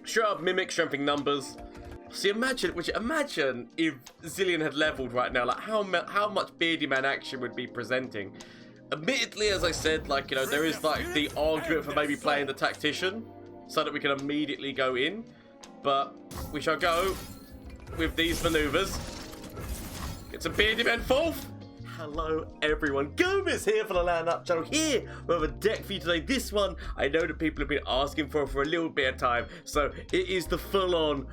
straight up Mimic, strengthening numbers. See, imagine if Zilean had leveled right now, like how much Beardy Man action would be presenting. Admittedly, as I said, like, you know, there is like the argument for maybe playing the Tactician so that we can immediately go in, but we shall go with these maneuvers. It's a Beardy Man fourth. Hello everyone, Gomez here for the LAN Up channel. Here we have a deck for you today. This one I know that people have been asking for a little bit of time, so it is the full-on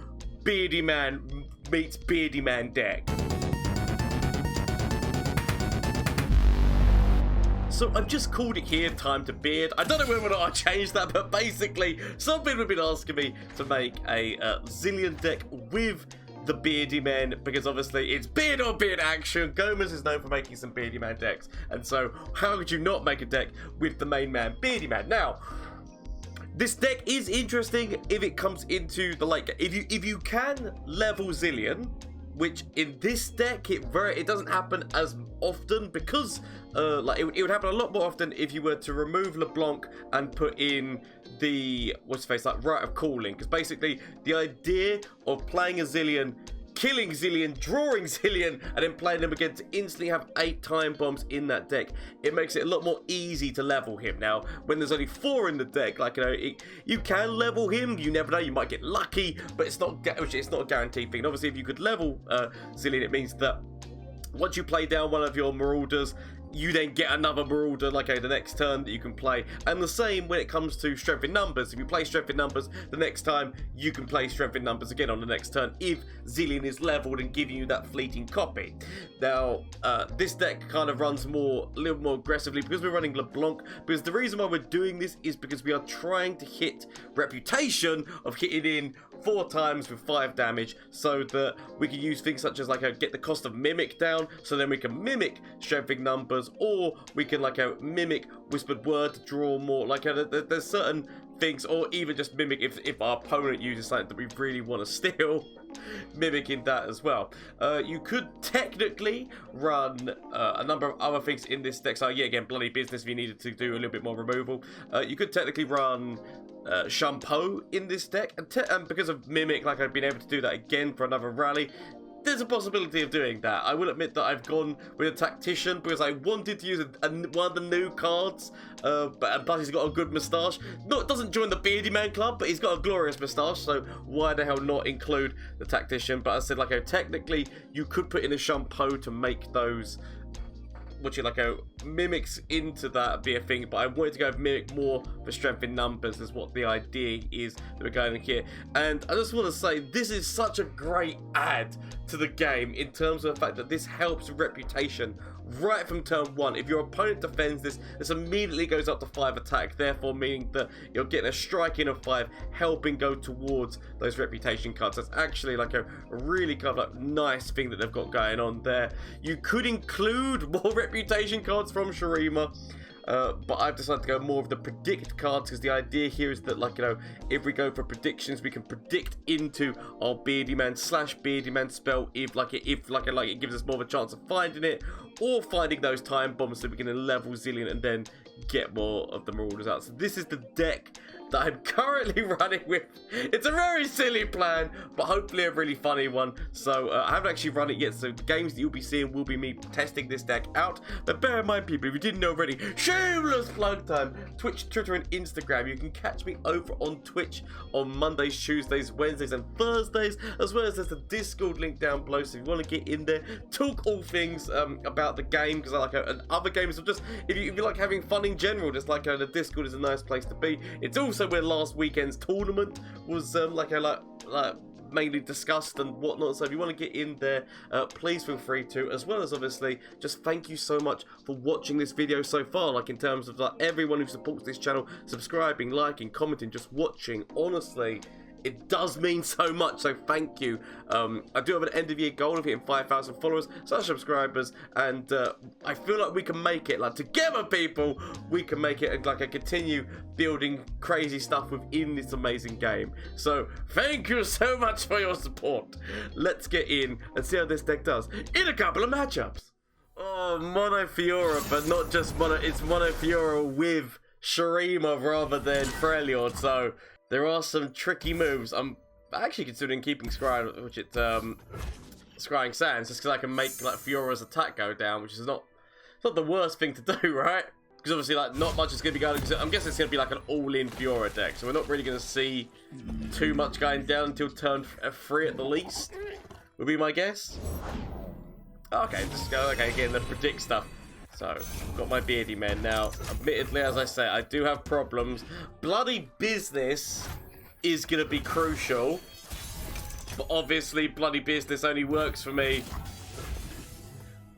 Beardy Man meets Beardy Man deck. So I've just called it here, time to beard. I don't know whether or not I changed that, but basically some people have been asking me to make a Zilean deck with the Beardy Men, because obviously it's beard or beard action. Gomez is known for making some Beardy Man decks, and so how could you not make a deck with the main man, Beardy Man? Now, this deck is interesting if it comes into the late game. If you can level Zilean, which in this deck it doesn't happen as often, because like it would happen a lot more often if you were to remove LeBlanc and put in the like Rite of Calling, because basically the idea of playing a Zilean, killing Zilean, drawing Zilean, and then playing them again to instantly have 8 time bombs in that deck, it makes it a lot more easy to level him. Now, when there's only 4 in the deck, like, you know, you can level him. You never know, you might get lucky, but it's not a guaranteed thing. And obviously, if you could level Zilean, it means that once you play down one of your Marauders, you then get another Marauder, like the next turn that you can play. And the same when it comes to Strength in Numbers. If you play Strength in Numbers, the next time you can play Strength in Numbers again on the next turn if Zilean is leveled and giving you that fleeting copy. Now, this deck kind of runs a little more aggressively because we're running LeBlanc. Because the reason why we're doing this is because we are trying to hit reputation of hitting in 4 times with 5 damage, so that we can use things such as get the cost of Mimic down, so then we can mimic Strengthening Numbers, or we can mimic Whispered Word to draw more. There's certain things, or even just mimic if our opponent uses something that we really want to steal, mimicking that as well. You could technically run a number of other things in this deck. So yeah, again, bloody business if you needed to do a little bit more removal. You could technically run Shampoo in this deck, and because of Mimic, I've been able to do that again for another rally. There's a possibility of doing that. I will admit that I've gone with a Tactician because I wanted to use one of the new cards, but plus he's got a good moustache. Doesn't join the Beardy Man club, but he's got a glorious moustache, so why the hell not include the Tactician? But I said, technically, you could put in a Shampoo to make those mimics into that be a thing, but I wanted to go with Mimic more for Strength in Numbers is what the idea is that we're going here. And I just want to say, this is such a great add to the game in terms of the fact that this helps reputation right from turn 1. If your opponent defends this immediately goes up to 5 attack, therefore meaning that you're getting a strike in of 5, helping go towards those reputation cards. That's actually a really kind of nice thing that they've got going on there. You could include more reputation cards from Shurima, but I've decided to go more of the predict cards, because the idea here is that if we go for predictions, we can predict into our Beardy Man / Beardy Man spell if it gives us more of a chance of finding it, or finding those time bombs so we can level Zilean and then get more of the Marauders out. So this is the deck that I'm currently running with. It's a very silly plan, but hopefully a really funny one. So I haven't actually run it yet, so the games that you'll be seeing will be me testing this deck out. But bear in mind, people, if you didn't know already, shameless plug time. Twitch, Twitter, and Instagram. You can catch me over on Twitch on Mondays, Tuesdays, Wednesdays, and Thursdays, as well as there's the Discord link down below, so if you want to get in there, talk all things about the game, because I like and other games, or just if you like having fun in general, just the Discord is a nice place to be. It's also where last weekend's tournament was mainly discussed and whatnot. So if you want to get in there, please feel free to, as well as obviously just thank you so much for watching this video so far, in terms of everyone who supports this channel, subscribing, liking, commenting, just watching. Honestly, it does mean so much, so thank you. I do have an end of year goal of hitting 5,000 followers, subscribers, and I feel like we can make it. Together, people, we can make it and continue building crazy stuff within this amazing game. So thank you so much for your support. Let's get in and see how this deck does in a couple of matchups. Oh, Mono Fiora, but not just Mono, it's Mono Fiora with shurima rather than Freljord, so there are some tricky moves. I'm actually considering keeping Scrying, which it's Scrying Sands, just because I can make like Fiora's attack go down, which is not the worst thing to do, right? Because obviously, like, not much is going to be going. I'm guessing it's going to be like an all-in Fiora deck, so we're not really going to see too much going down until turn 3 at the least. Would be my guess. Okay, just go. Okay, again, the predict stuff. So, I've got my Beardy men now. Admittedly, as I say, I do have problems. Bloody Business is going to be crucial. But obviously, Bloody Business only works for me.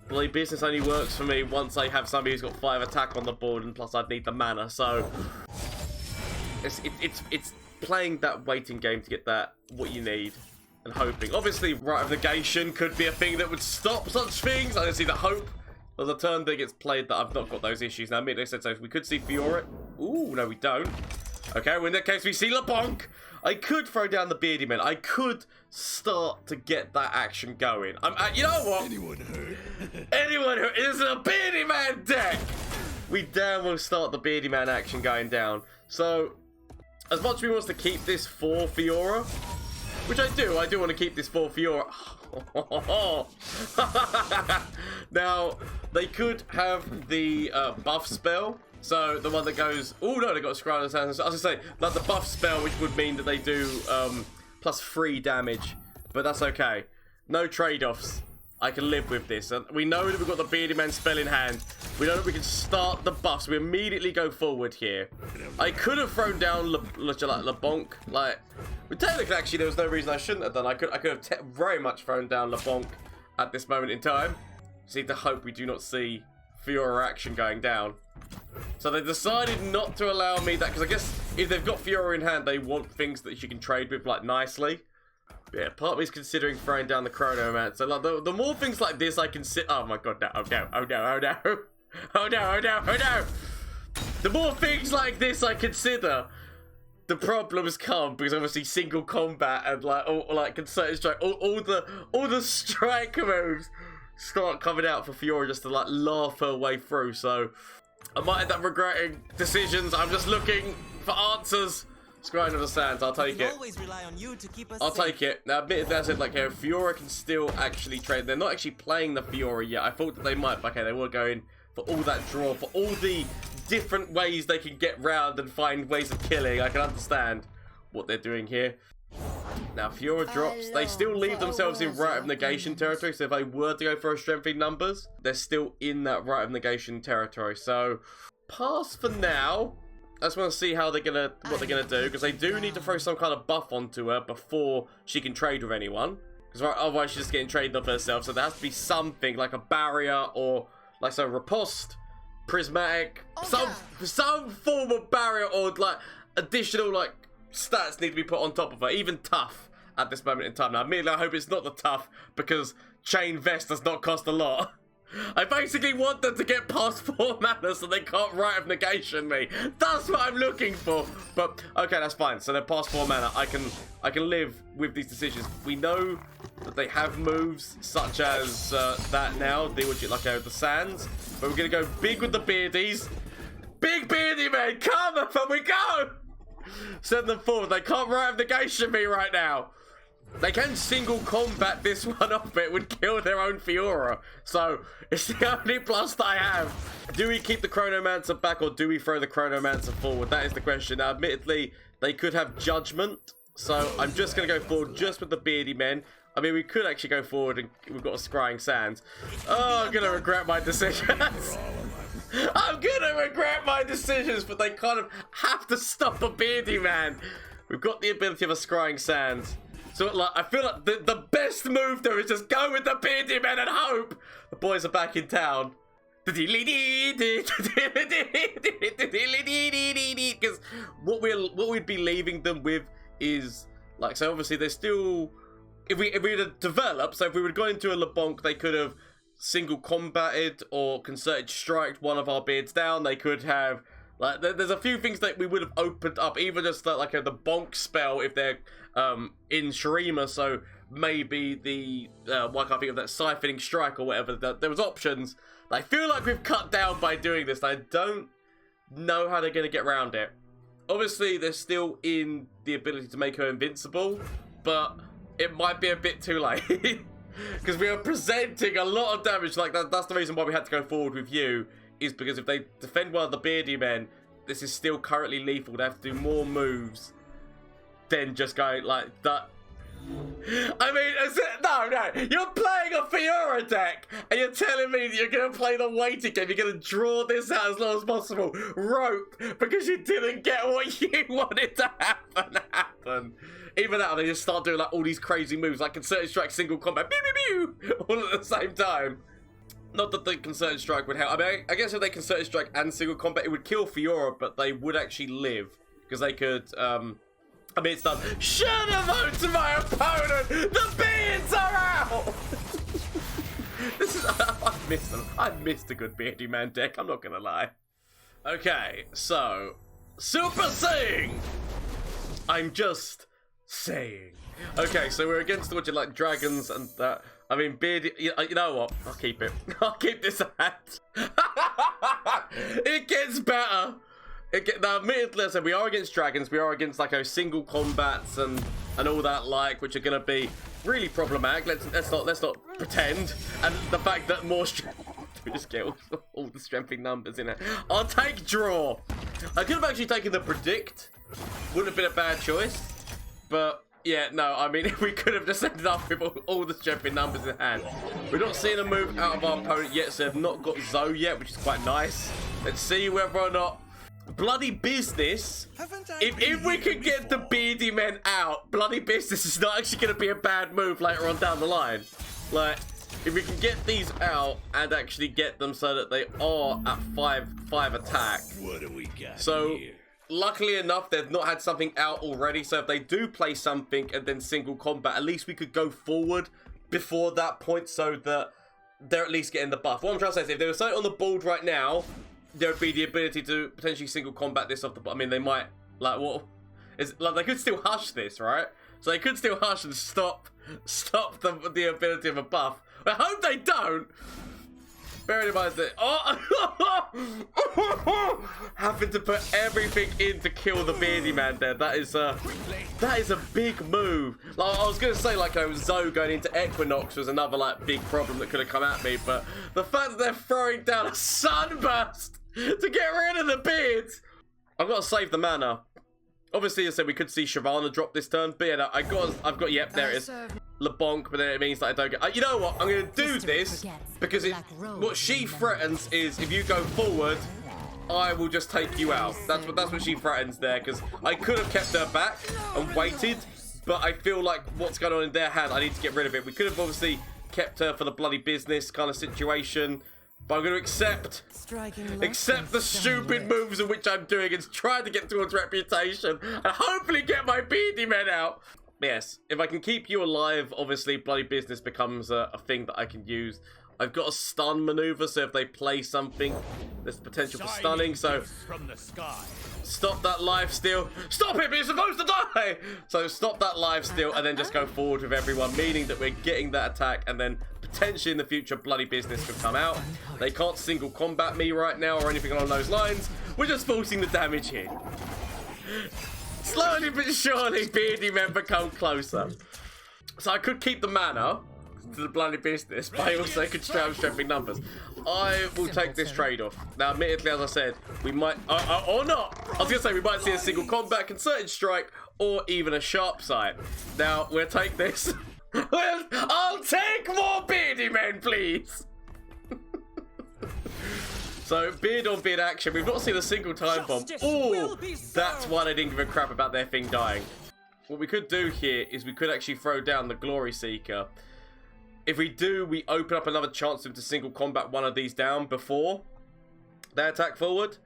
Bloody Business only works for me once I have somebody who's got 5 attack on the board, and plus I'd need the mana. So, it's playing that waiting game to get that, what you need. And hoping. Obviously, Rite of Negation could be a thing that would stop such things. I don't see the hope. There's a turn that gets played that I've not got those issues. Now, admittedly, I said so. We could see Fiora. Ooh, no, we don't. Okay, well, in that case, we see LeBlanc. I could throw down the Beardy men. I could start to get that action going. You know what? Anyone heard? Anyone who is a Beardy man deck. We damn well start the Beardy man action going down. So, as much as we want to keep this for Fiora, which I do want to keep this for Fiora. Now, they could have the buff spell. So, the one that goes... Oh, no, they got a scroll in the hands. I was going to say, like the buff spell, which would mean that they do plus 3 damage. But that's okay. No trade-offs. I can live with this. And we know that we've got the Beardy Man spell in hand. We know that we can start the buffs. We immediately go forward here. I could have thrown down LeBlanc. Like, but technically, actually, there was no reason I shouldn't have done. I could have very much thrown down LeBlanc at this moment in time. Just need to hope we do not see Fiora action going down. So they decided not to allow me that, because I guess if they've got Fiora in hand, they want things that you can trade with, like, nicely. Yeah, part of me is considering throwing down the Chronomancer. So, like, the more things like this I can sit... Oh, my God, no. Oh, no. Oh, no. Oh, no. Oh, no. Oh, no. Oh, no. The more things like this I consider, the problems come, because obviously single combat and, like, concerted strike, all the strike moves start coming out for Fiora just to, like, laugh her way through. So, I might end up regretting decisions. I'm just looking for answers. Scrying of the Sands, I'll take it. I'll take it. Now, admittedly, I said, like, here, Fiora can still actually trade. They're not actually playing the Fiora yet. I thought that they might, but okay, they were going for all that draw, for all the different ways they can get round and find ways of killing. I can understand what they're doing here. Now, Fiora drops. They still leave themselves in Rite of Negation territory, so if they were to go for a strengthening numbers, they're still in that Rite of Negation territory. So, pass for now. I just want to see how what they're gonna do, because they do need to throw some kind of buff onto her before she can trade with anyone. Because otherwise she's just getting traded off herself. So there has to be something like a barrier or like some riposte, prismatic, some form of barrier or like additional like stats need to be put on top of her. Even tough at this moment in time. Now, admittedly, I hope it's not the tough, because chain vest does not cost a lot. I basically want them to get past 4 mana so they can't Rite of Negation me. That's what I'm looking for. But okay, that's fine. So they're past 4 mana. I can live with these decisions. We know that they have moves such as that now. They would like the Sands. But we're gonna go big with the Beardies. Big Beardy man, come up and we go. Send them forward. They can't Rite of Negation me right now. They can single combat this one off, but it would kill their own Fiora. So, it's the only plus that I have. Do we keep the Chronomancer back, or do we throw the Chronomancer forward? That is the question. Now, admittedly, they could have Judgment. So, I'm just going to go forward just with the Beardy men. I mean, we could actually go forward, and we've got a Scrying Sands. Oh, I'm going to regret my decisions. I'm going to regret my decisions, but they kind of have to stop a Beardy man. We've got the ability of a Scrying Sands. So, like, I feel like the best move there is just go with the Beardy men and hope the boys are back in town. Because what we'd be leaving them with is, like, so obviously they're still, if we were to develop, so if we would have gone into a LeBlanc, they could have single combated or concerted striked one of our beards down. They could have, like, there's a few things that we would have opened up, even just like the bonk spell if they're in shurima, so maybe the why can't I think of that siphoning strike or whatever. There was options. I feel like we've cut down by doing this. I don't know how they're going to get around it. Obviously, they're still in the ability to make her invincible, but it might be a bit too late. Because we are presenting a lot of damage. Like, that's the reason why we had to go forward with you, is because if they defend one of the Beardy men, this is still currently lethal. They have to do more moves than just going like that. I mean, no, you're playing a Fiora deck, and you're telling me that you're going to play the waiting game, you're going to draw this out as long as possible, rope, because you didn't get what you wanted to happen. Even that, they just start doing like all these crazy moves, like Concerted Strike, Single Combat, pew, pew, pew, all at the same time. Not that the Concerted Strike would help. I mean, I guess if they Concerted Strike and Single Combat, it would kill Fiora, but they would actually live, because they could, I mean, it's done. Should have voted to my opponent! The beards are out! This is... I've missed them. I've missed a good Beardy Man deck, I'm not gonna lie. Okay, so... Super Sing! I'm just saying. Okay, so we're against what you like, dragons and that. I mean, Beardy... You know what? I'll keep it. I'll keep this hat. It gets better. Now, admittedly, I said we are against dragons. We are against like single combats and all that, like, which are going to be really problematic. Let's not pretend. And the fact that more we just get all the strengthening numbers in it. I'll take draw. I could have actually taken the predict. Wouldn't have been a bad choice. But yeah, no. I mean, we could have just ended up with all the strengthening numbers in hand. We're not seeing a move out of our opponent yet, so they've not got Zoe yet, which is quite nice. Let's see whether or not. Bloody business. If we can get the Beardy men out, bloody business is not actually going to be a bad move later on down the line. Like, if we can get these out and actually get them so that they are at 5 attack. What do we got here? Luckily enough, they've not had something out already. So if they do play something and then single combat, at least we could go forward before that point so that they're at least getting the buff. What I'm trying to say is if there was something on the board right now, there would be the ability to potentially single combat this off the... I mean, they might... Like, what... Is like, they could still hush this, right? So they could still hush and stop the ability of a buff. I hope they don't! Bearing in mind that... Oh! Having to put everything in to kill the Beardy man there. That is a big move. Like, I was going to say, like, Zoe going into Equinox was another, like, big problem that could have come at me. But the fact that they're throwing down a sunburst to get rid of the beards. I've got to save the mana. Obviously, as I said, we could see Shyvana drop this turn. But yeah, no, I've got, yep, there it is. LeBonk, but then it means that I don't get... you know what? I'm going to do this because what she threatens is if you go forward, I will just take you out. That's what she threatens there, because I could have kept her back and waited, but I feel like what's going on in their hand, I need to get rid of it. We could have obviously kept her for the bloody business kind of situation, but I'm going to accept the stupid moves in which I'm doing and try to get towards reputation and hopefully get my Beardy men out. Yes, if I can keep you alive, obviously bloody business becomes a thing that I can use. I've got a stun maneuver, so if they play something, there's potential for stunning, so stop that lifesteal. Stop him, he's supposed to die! So stop that lifesteal and then just go forward with everyone, meaning that we're getting that attack and then potentially in the future bloody business could come out. They can't single combat me right now or anything along those lines. We're just forcing the damage here. Slowly but surely, Beardy men become closer. So I could keep the mana to the bloody business, but I also could strengthening numbers. I will take this trade-off. Now, admittedly, as I said, we might... or not! I was going to say, we might see a single combat, concerted strike, or even a sharp sight. Now, we'll take this. I'll take more Beardy men, please! So, beard on beard action. We've not seen a single time bomb. Oh, that's why they didn't give a crap about their thing dying. What we could do here is we could actually throw down the Glory Seeker. If we do, we open up another chance for them to single combat one of these down before they attack forward.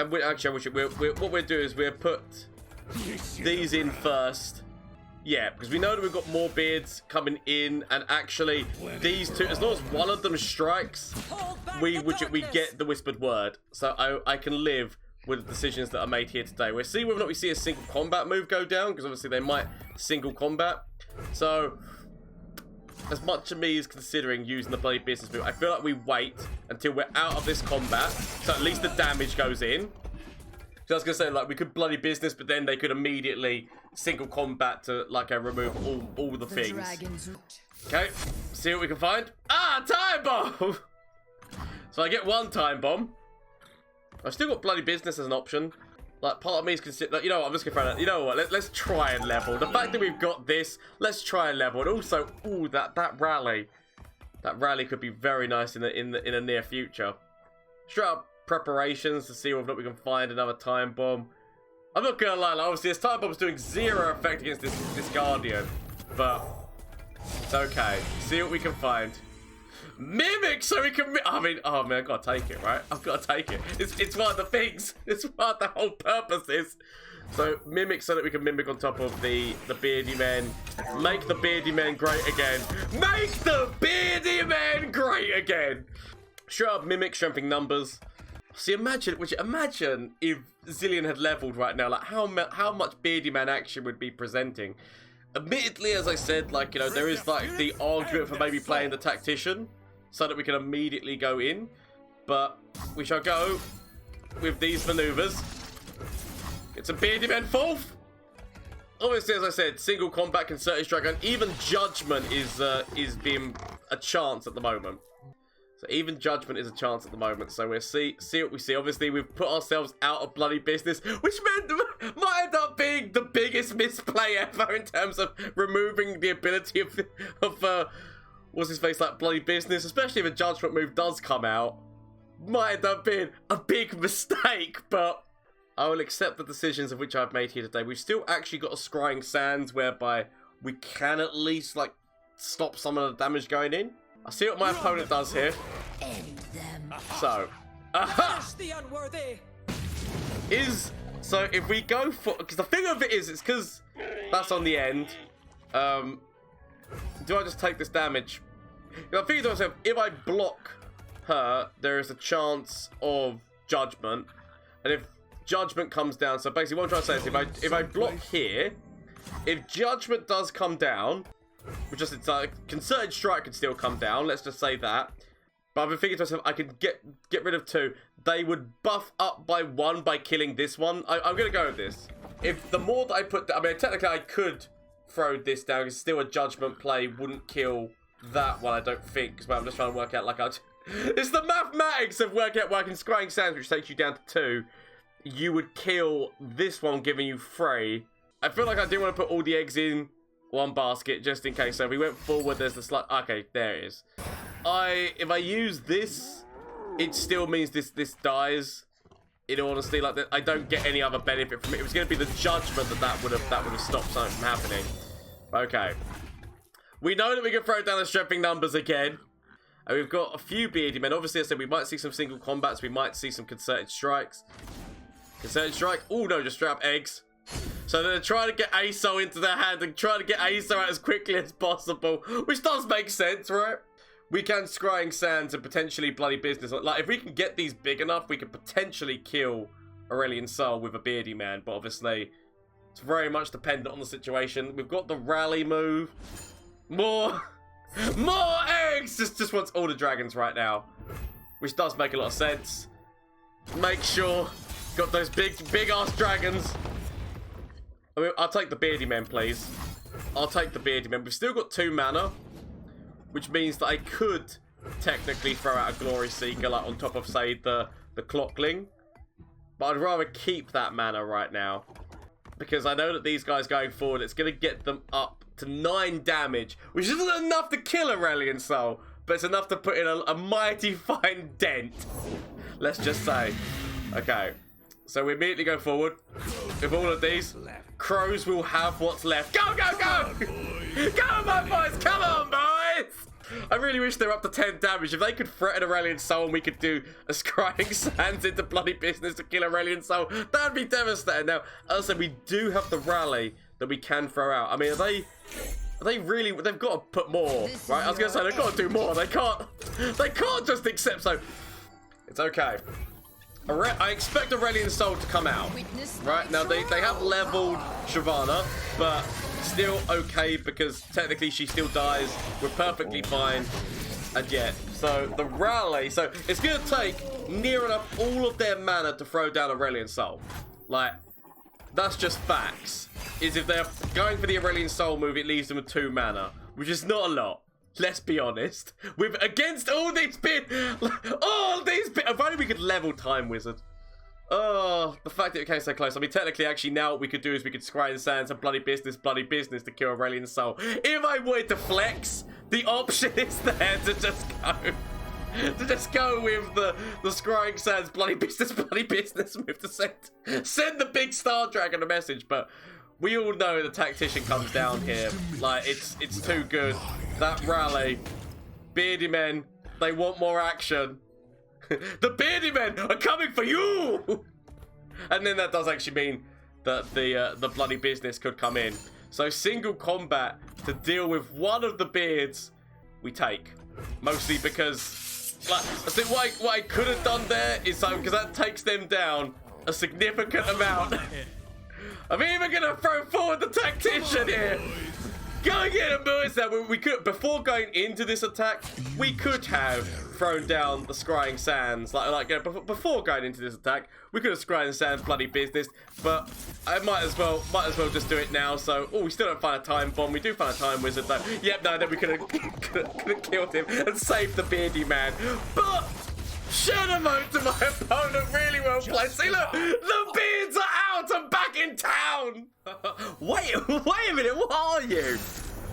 What we'll do is we'll put these in first. Yeah, because we know that we've got more beards coming in, and actually these two, as long as one of them strikes, we get the whispered word. So I can live with the decisions that are made here today. We'll see whether or not we see a single combat move go down, because obviously they might single combat. So as much of me is considering using the bloody business move, I feel like we wait until we're out of this combat, so at least the damage goes in. So I was gonna say, like, we could bloody business, but then they could immediately single combat to, like, remove all the things. Okay, see what we can find. Ah, time bomb! So I get one time bomb. I've still got bloody business as an option. Like, part of me is consider. Like, you know what? I'm just gonna throw that. You know what? Let's try and level. The fact that we've got this, let's try and level. And also, ooh, that rally could be very nice in the near future. Straight up preparations to see whether or not we can find another time bomb. I'm not gonna lie. Like, obviously, this time bomb's doing 0 effect against this Guardian, but it's okay. See what we can find. Mimic, so we can. I mean, oh man, I gotta take it, right? I've gotta take it. It's one of the things. It's one of the whole purposes. So mimic, so that we can mimic on top of the Beardy men. Make the Beardy men great again. Make the Beardy men great again. Straight up mimic, strengthening numbers. See, imagine if Zilean had leveled right now. Like how much Beardy man action would be presenting. Admittedly, as I said, like, you know, there is like the argument for maybe playing the tactician, so that we can immediately go in, but we shall go with these maneuvers. It's a Beardy men 4th. Obviously, as I said, single combat, concerted strike, and even judgment is being a chance at the moment. So even judgment is a chance at the moment. So we'll see what we see. Obviously, we've put ourselves out of bloody business, which meant might end up being the biggest misplay ever in terms of removing the ability of what's his face, like, bloody business, especially if a judgment move does come out. Might end up being a big mistake, but I will accept the decisions of which I've made here today. We've still actually got a Scrying Sands whereby we can at least, like, stop some of the damage going in. I see what my opponent does here. So, so if we go for, because the thing of it is, it's because that's on the end. Do I just take this damage? I'm thinking to myself, if I block her, there is a chance of judgment, and if judgment comes down, so basically what I'm trying to say is, if I block here, if judgment does come down, which is, it's like concerted strike can still come down. Let's just say that. But I've been thinking to myself, I can get rid of 2. They would buff up by 1 by killing this one. I'm gonna go with this. If the more that I put, I mean, technically I could throw this down. It's still a judgment play. Wouldn't kill that one, I don't think. Because I'm just trying to work out, like, it's the mathematics of working out working Scrying Sands, which takes you down to 2. You would kill this one, giving you 3. I feel like I do want to put all the eggs in one basket just in case. So if we went forward, there's the slight. Okay, there it is. If I use this, it still means this dies. In all honesty, like, I don't get any other benefit from it. It was going to be the judgment that would have stopped something from happening. Okay, we know that we can throw down the strengthening numbers again, and we've got a few Beardy men. Obviously, I said we might see some single combats. We might see some concerted strikes. Concerted strike. Oh no, just straight up eggs. So they're trying to get ASO into their hand and trying to get ASO out as quickly as possible, which does make sense, right? We can Scrying Sands and potentially bloody business. Like, if we can get these big enough, we could potentially kill Aurelian Soul with a Beardy man, but obviously it's very much dependent on the situation. We've got the rally move. More eggs! Just wants all the dragons right now, which does make a lot of sense. Make sure got those big ass dragons. I mean, I'll take the Beardy men, please. I'll take the Beardy men. We've still got 2 mana, which means that I could technically throw out a Glory Seeker, like, on top of, say, the Clockling. But I'd rather keep that mana right now, because I know that these guys going forward, it's going to get them up to 9 damage, which isn't enough to kill Aurelian Soul, but it's enough to put in a mighty fine dent. Let's just say. Okay. So we immediately go forward with all of these. Crows will have what's left. Go, go, go! Go, my boys! Come on, boys! I really wish they were up to 10 damage. If they could threaten Aurelian Soul and we could do a Scrying Sands into bloody business to kill Aurelian Soul, that'd be devastating. Now, as I said, we do have the rally that we can throw out. I mean, are they really? They've got to put more, right? I was gonna say they've got to do more. They can't just accept. So it's okay. I expect Aurelian Soul to come out. Right, now they have leveled Shyvana, but still okay, because technically she still dies. We're perfectly fine. And yet, so the rally, so it's going to take near enough all of their mana to throw down Aurelian Soul. Like, that's just facts. Is if they're going for the Aurelian Soul move, it leaves them with 2 mana, which is not a lot. Let's be honest. Against all these if only we could level Time Wizard. Oh, the fact that it came so close. I mean, technically, actually, now what we could do is we could scry the sands and bloody business to kill Aurelian Soul. If I wanted to flex, the option is there to just go. To just go with the scrying sands, bloody business move to send the big Star Dragon a message. But we all know the tactician comes down here. Like, it's too good. That rally. Beardy men, they want more action. The Beardy men are coming for you! And then that does actually mean that the bloody business could come in. So single combat to deal with one of the beards, we take. Mostly because, like, I think what I could have done there is because that takes them down a significant amount. I'm even gonna throw forward the tactician here. Go get him, boys! Now, we could, before going into this attack, we could have thrown down the scrying sands. Before going into this attack, we could have scrying sands, bloody business. But I might as well just do it now. So, we still don't find a time bomb. We do find a time wizard though. Yep, no, then we could have killed him and saved the Beardy man. But shadow mode to my opponent, really well played. See, look, the beards are out and back in town. wait a minute, what are you?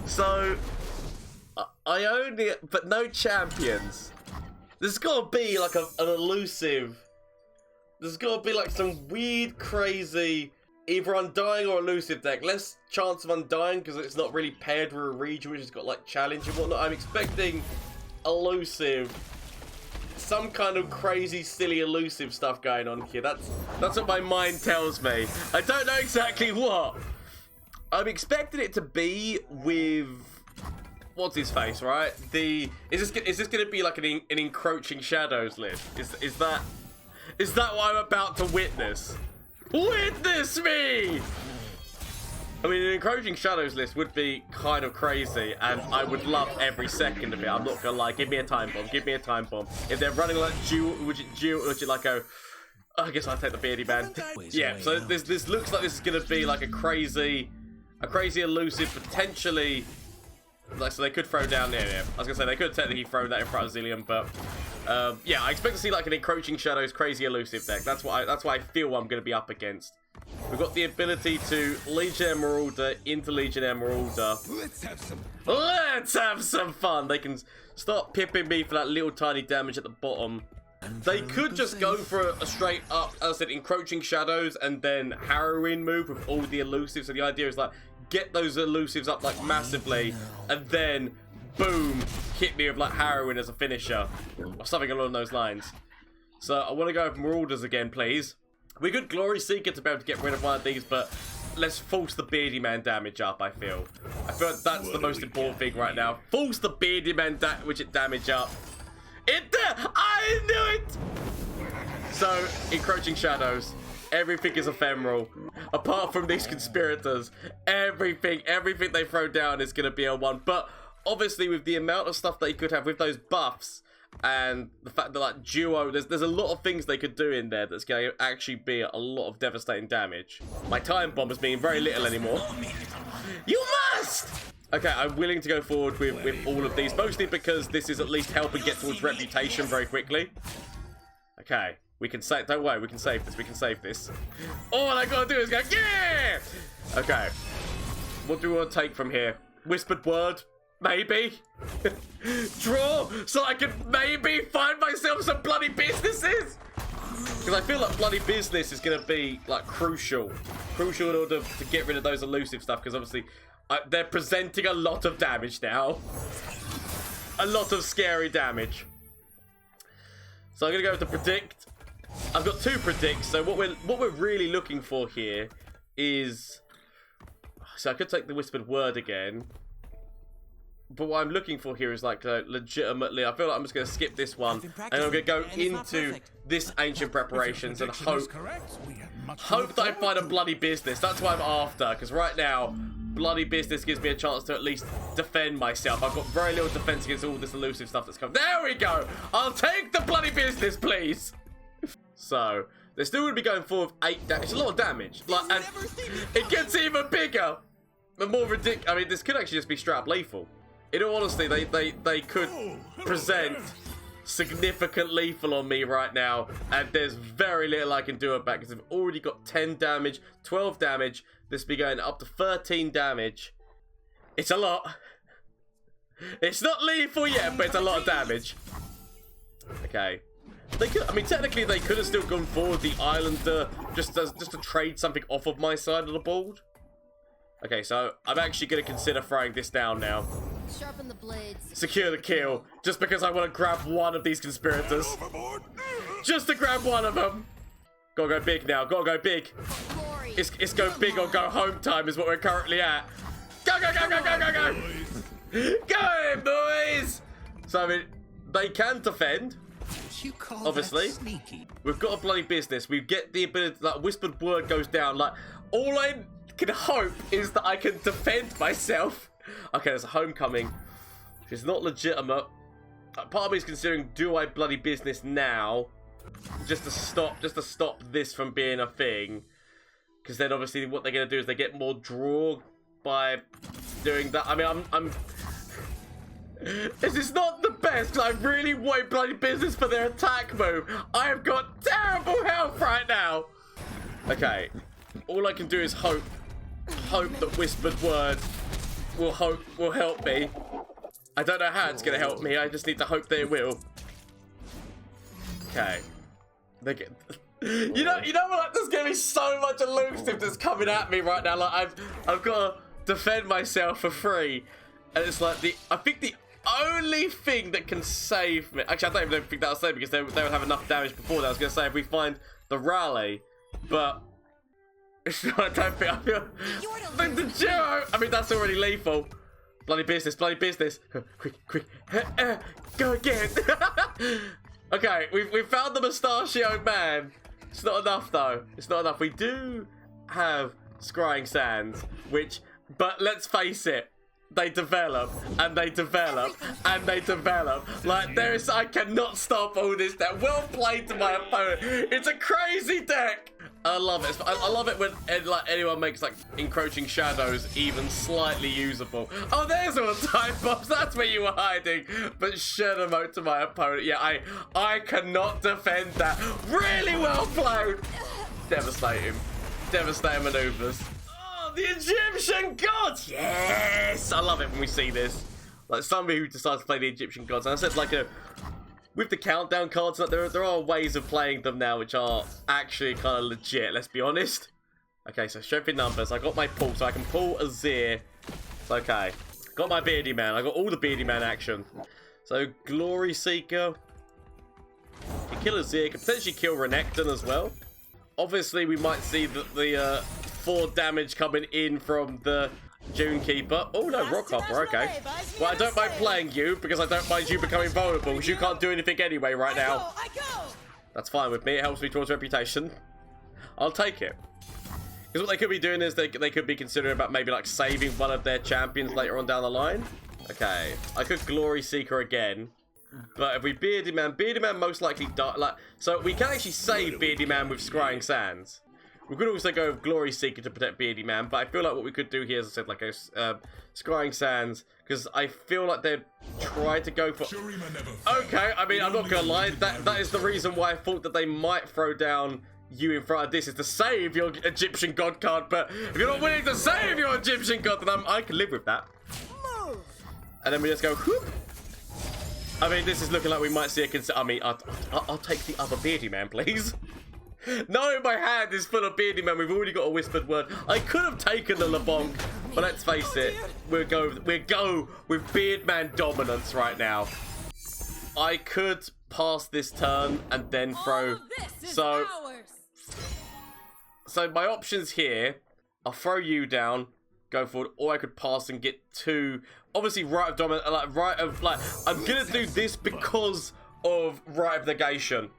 So, but no champions. There's got to be like an elusive. There's got to be like some weird, crazy, either Undying or elusive deck. Less chance of Undying because it's not really paired with a region which has got like challenge and whatnot. I'm expecting elusive. Some kind of crazy, silly, elusive stuff going on here. That's what my mind tells me. I don't know exactly what. I'm expecting it to be with what's his face, right? Is this going to be like an encroaching shadows list? Is that what I'm about to witness? Witness me! I mean, an encroaching shadows list would be kind of crazy, and I would love every second of it. I'm not gonna lie. Give me a time bomb. Give me a time bomb. If they're running like would you like go? Oh, I guess I'll take the Beardy man. Yeah. So this looks like this is gonna be like a crazy elusive, potentially. Like, so they could throw down there. Yeah. I was gonna say they could technically throw that in front of Zilean, but yeah, I expect to see like an encroaching shadows, crazy elusive deck. That's what I feel I'm gonna be up against. We've got the ability to Legion Marauder into Legion Marauder. Let's have some fun. They can start pipping me for that little tiny damage at the bottom. They could just go for a straight up, as I said, encroaching shadows and then harrowing move with all the elusives. So the idea is like get those elusives up like massively and then boom, hit me with like harrowing as a finisher or something along those lines. So I want to go with Marauders again, please. We could Glory Seeker to be able to get rid of one of these, but let's force the Beardy man damage up, I feel like that's the most important thing right now. Force the Beardy man damage up. I knew it! So, encroaching shadows. Everything is ephemeral. Apart from these conspirators, everything they throw down is going to be a 1. But obviously with the amount of stuff they could have with those buffs, and the fact that like duo, there's a lot of things they could do in there that's going to actually be a lot of devastating damage. My time bomb is being very little anymore. You must! Okay, I'm willing to go forward with all of these, mostly because this is at least helping get towards reputation very quickly. Okay, we can save, don't worry, we can save this. All I gotta do is go, yeah! Okay, what do we want to take from here? Whispered word? Maybe. Draw so I can maybe find myself some bloody businesses. Because I feel like bloody business is going to be like crucial in order to get rid of those elusive stuff. Because obviously they're presenting a lot of damage now. A lot of scary damage. So I'm going to go with the predict. I've got 2 predicts. So what we're really looking for here is. So I could take the whispered word again. But what I'm looking for here is like legitimately, I feel like I'm just going to skip this one and I'm going to go into this ancient preparations and hope that I find a bloody business. That's what I'm after, because right now bloody business gives me a chance to at least defend myself. I've got very little defense against all this elusive stuff that's coming. There we go. I'll take the bloody business, please. So they're still going to be going forward with 8 damage. It's a lot of damage. Like, and it gets even bigger. The more ridiculous. I mean, this could actually just be straight up lethal. In all honesty, they could present significant lethal on me right now, and there's very little I can do about it because I've already got 10 damage, 12 damage. This will be going up to 13 damage. It's a lot. It's not lethal yet, but it's a lot of damage. Okay. They could, I mean, technically they could have still gone forward the Islander just to trade something off of my side of the board. Okay, so I'm actually going to consider throwing this down now. Sharpen the blades. Secure the kill, just because I want to grab one of these conspirators. Just to grab one of them. Gotta go big now, gotta go big. It's go big or go home time is what we're currently at. Go, go, go, go, go, go, go! Go in, boys! So, I mean, they can defend. Obviously. We've got a bloody business. We get the ability, like, whispered word goes down. Like, all I can hope is that I can defend myself. Okay, there's a homecoming. It's not legitimate. Part of me is considering, do I bloody business now? Just to stop this from being a thing. Because then obviously what they're going to do is they get more draw by doing that. I mean, this is not the best, because I really want bloody business for their attack move. I have got terrible health right now. Okay. All I can do is hope that whispered word will help me. I don't know how it's going to help me. I just need to hope that it will. Okay. They get... You know, like, there's gonna be so much elusive that's coming at me right now. Like, I've got to defend myself for free, and it's like I think the only thing that can save me. Actually, I don't even think that'll save me because they would have enough damage before that. I was gonna say if we find the rally, but I don't think I feel the duo. I mean, that's already lethal. Bloody business, bloody business. Quick, go again. Okay, we've found the mustachioed man. It's not enough, though. It's not enough. We do have scrying sands, but let's face it, they develop, and they develop, and they develop. Like, I cannot stop all this deck. Well played to my opponent. It's a crazy deck. I love it. I love it when anyone makes like encroaching shadows even slightly usable. Oh, there's all the time bombs. That's where you were hiding. But shed them out to my opponent. Yeah, I cannot defend that. Really well played. Devastating. Devastating maneuvers. Oh, the Egyptian gods. Yes, I love it when we see this. Like somebody who decides to play the Egyptian gods. And I said like with the countdown cards, there are ways of playing them now which are actually kind of legit, let's be honest. Okay, so strength in numbers. I got my pull, so I can pull Azir. It's okay. Got my Beardy Man. I got all the Beardy Man action. So, Glory Seeker. Can kill Azir. Can potentially kill Renekton as well. Obviously, we might see the 4 damage coming in from the June Keeper. Oh no, Rockhopper, okay. Well, I don't mind playing you because I don't mind you becoming vulnerable because you can't do anything anyway right now. That's fine with me. It helps me towards reputation. I'll take it. Because what they could be doing is they could be considering about maybe like saving one of their champions later on down the line. Okay, I could Glory Seeker again. But if we Beardy Man most likely die. Like, so we can actually save Beardy Man with Scrying Sands. We could also go with Glory Seeker to protect Beardy Man, but I feel like what we could do here, as I said, like a Scrying Sands, because I feel like they'd try to go for... Okay, I mean, I'm not going to lie, that is the reason why I thought that they might throw down you in front of this, is to save your Egyptian God card, but if you're not willing to save your Egyptian God, then I can live with that. And then we just go, whoop. I mean, this is looking like we might see a... I mean, I'll take the other Beardy Man, please. No, my hand is full of Beardy Man. We've already got a whispered word. I could have taken the LeBonk, but let's face it, we'll go with Beard Man dominance right now. I could pass this turn and then throw. So my options here, I'll throw you down, go forward, or I could pass and get 2. Obviously, right of dominance, I'm gonna do this because of right of negation.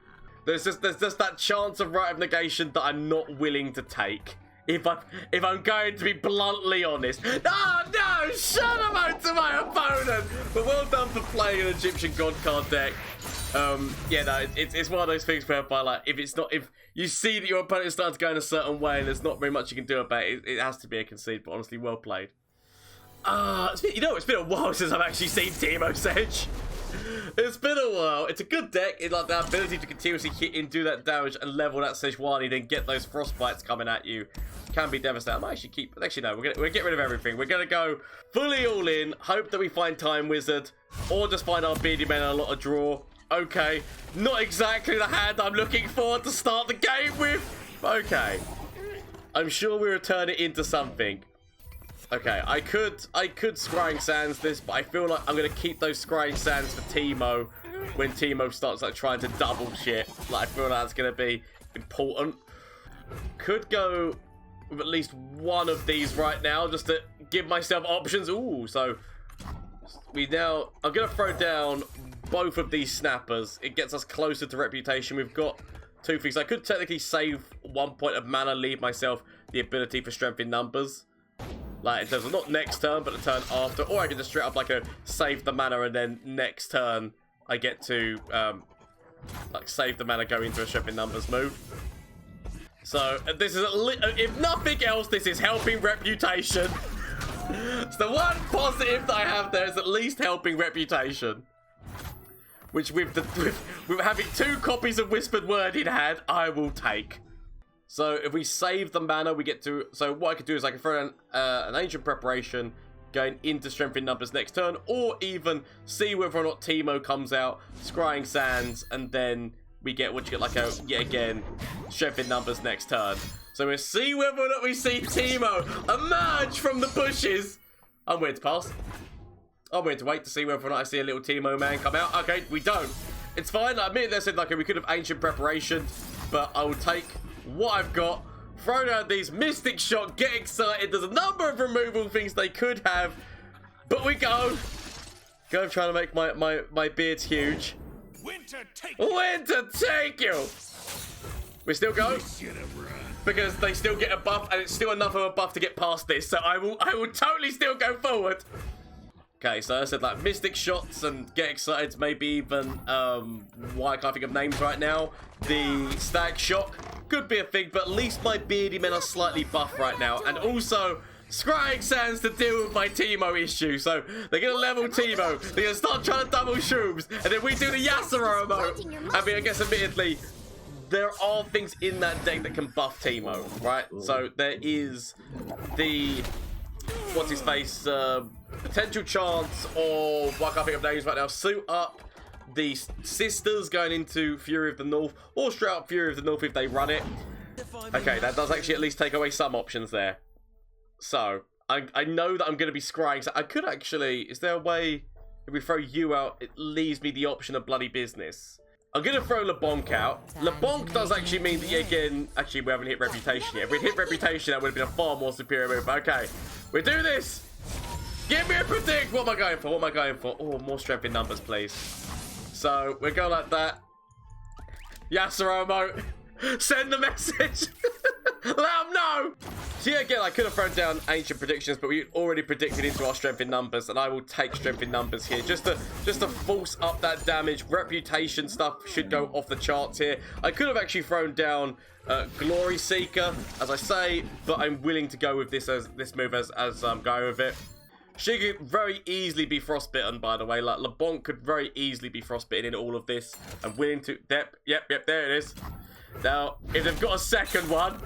There's just that chance of right of negation that I'm not willing to take. If I'm going to be bluntly honest. Oh no! Shut him out to my opponent! But well done for playing an Egyptian God card deck. Yeah, no, it's one of those things whereby, like, if you see that your opponent starts going a certain way and there's not very much you can do about it, it has to be a concede, but honestly, well played. It's been a while since I've actually seen Teemo Sej. It's been a while. It's a good deck. It's like the ability to continuously hit in, do that damage, and level that Sejuani, then get those frostbites coming at you. Can be devastating. I might actually no, we're gonna get rid of everything. We're gonna go fully all in, hope that we find Time Wizard, or just find our Beardy men a lot of draw. Okay, not exactly the hand I'm looking for to start the game with. Okay, I'm sure we return it into something. Okay, I could Scrying Sands this, but I feel like I'm gonna keep those Scrying Sands for Teemo when Teemo starts like trying to double shit. Like, I feel like that's gonna be important. Could go with at least one of these right now just to give myself options. Ooh, so I'm gonna throw down both of these snappers. It gets us closer to reputation. We've got 2 things. I could technically save 1 point of mana, leave myself the ability for strength in numbers. Like, in terms of not next turn, but the turn after. Or I can just straight up, like, save the mana, and then next turn I get to, like, save the mana, go into a strength in numbers move. So, this is, if nothing else, this is helping reputation. It's the one positive that I have there, is at least helping reputation. Which, with having 2 copies of Whispered Word in hand, I will take. So if we save the mana, we get to... So what I could do is I can throw an Ancient Preparation going into Strength in Numbers next turn, or even see whether or not Teemo comes out, Scrying Sands, and then we get what you get, like a, yet again, Strength in Numbers next turn. So we'll see whether or not we see Teemo emerge from the bushes. I'm waiting to pass. I'm waiting to wait to see whether or not I see a little Teemo man come out. Okay, we don't. It's fine. I admit they said, like, we could have Ancient Preparation, but I will take what I've got, throw down these Mystic Shot, get excited. There's a number of removal things they could have, but we go trying to make my beards huge. Winter take you. We still go because they still get a buff, and it's still enough of a buff to get past this. So I will totally still go forward. Okay, so I said, like, Mystic Shots and get excited, maybe even, why I can't think of names right now. The Stag Shock could be a thing, but at least my Beardy men are slightly buff right now. And also, Scrying Sands to deal with my Teemo issue. So, they're going to level Teemo, they're going to start trying to double shrooms, and then we do the Yasura emote. I mean, I guess admittedly, there are things in that deck that can buff Teemo, right? So, there is the... what's his face, potential chance of, well, I can't think of names right now, suit up the sisters going into Fury of the North, or straight up Fury of the North if they run it. Okay, that does actually at least take away some options there. So, I know that I'm going to be scrying, so I could actually, is there a way, if we throw you out, it leaves me the option of Bloody Business. I'm going to throw LeBonk out. LeBonk does actually mean that, again, actually we haven't hit Reputation yet. If we'd hit Reputation, that would have been a far more superior move. Okay, we do this. Give me a predict. What am I going for? What am I going for? Oh, more strength in numbers, please. So, we're going like that. Yasura emote. Send the message. Let them know. So yeah, again, I could have thrown down Ancient Predictions, but we already predicted into our Strength in Numbers, and I will take Strength in Numbers here just to force up that damage. Reputation stuff should go off the charts here. I could have actually thrown down Glory Seeker, as I say, but I'm willing to go with this move as I'm going with it. She could very easily be frostbitten, by the way. Like, LeBonk could very easily be frostbitten in all of this. I'm willing to... Yep, there it is. Now, if they've got a second one...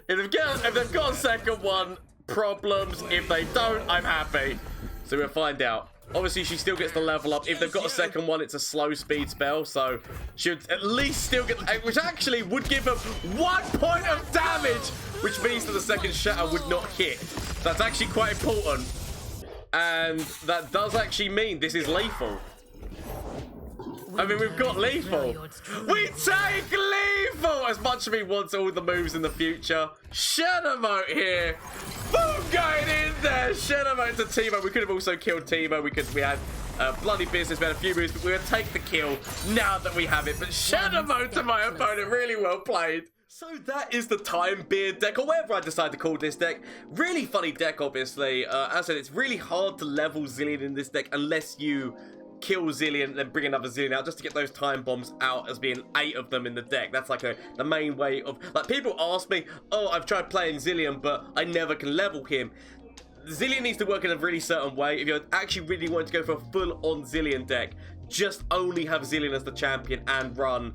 If they've got a second one, problems. If they don't, I'm happy. So we'll find out. Obviously, she still gets the level up. If they've got a second one, it's a slow speed spell. So she would at least still get... Which actually would give them 1 point of damage. Which means that the second shatter would not hit. That's actually quite important. And that does actually mean this is lethal. I mean, we've got lethal. We take lethal! As much as we want all the moves in the future. Shenamote here. Boom, going in there. Shenamote to Teemo. We could have also killed Teemo. We had Bloody Business. We had a few moves, but we're going to take the kill now that we have it. But Shenamote to my opponent. Really well played. So that is the Time Beard deck, or whatever I decide to call this deck. Really funny deck, obviously. As I said, it's really hard to level Zilean in this deck unless you kill Zilean, then bring another Zilean out just to get those time bombs out as being 8 of them in the deck. That's like the main way of, like, people ask me, oh, I've tried playing Zilean, but I never can level him. Zilean needs to work in a really certain way. If you're actually really wanting to go for a full-on Zilean deck, just only have Zilean as the champion and run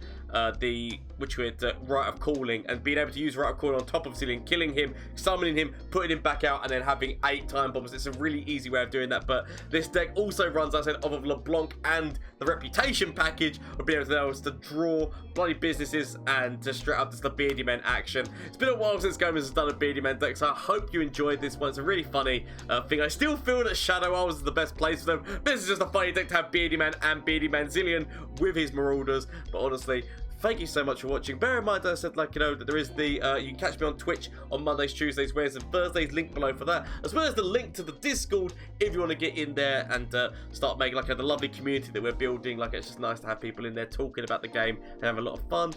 the Rite of Calling, and being able to use Rite of Calling on top of Zilean, killing him, summoning him, putting him back out, and then having 8 time bombs. It's a really easy way of doing that. But this deck also runs, as I said, off of LeBlanc and the Reputation package of being able to draw bloody businesses and to straight up just the Beardy Men action. It's been a while since Gomez has done a Beardy Men deck, so I hope you enjoyed this one. It's a really funny thing. I still feel that Shadow Isles is the best place for them. This is just a funny deck to have Beardy Man and Beardy Man Zilean with his Marauders. But honestly, thank you so much for watching. Bear in mind, I said, like, you know, that there is the, you can catch me on Twitch on Mondays, Tuesdays, Wednesdays, and Thursdays. Link below for that, as well as the link to the Discord if you want to get in there and start making, like, the lovely community that we're building. Like, it's just nice to have people in there talking about the game and have a lot of fun.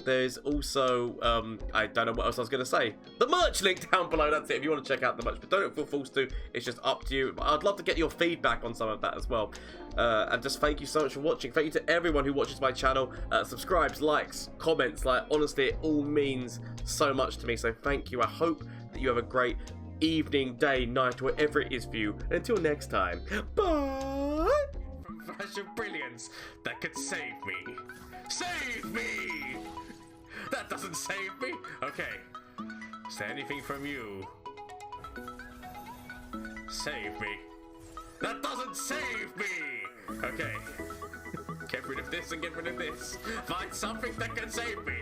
There's also, I don't know what else I was going to say. The merch link down below, that's it, if you want to check out the merch. But don't feel forced to, it's just up to you. I'd love to get your feedback on some of that as well. And just thank you so much for watching. Thank you to everyone who watches my channel, subscribes, likes, comments. Like, honestly, it all means so much to me. So thank you. I hope that you have a great evening, day, night, whatever it is for you. Until next time, bye. Flash of brilliance that could save me. Save me! That doesn't save me. Okay. Is there anything from you? Save me. That doesn't save me! Okay. Get rid of this and get rid of this. Find something that can save me.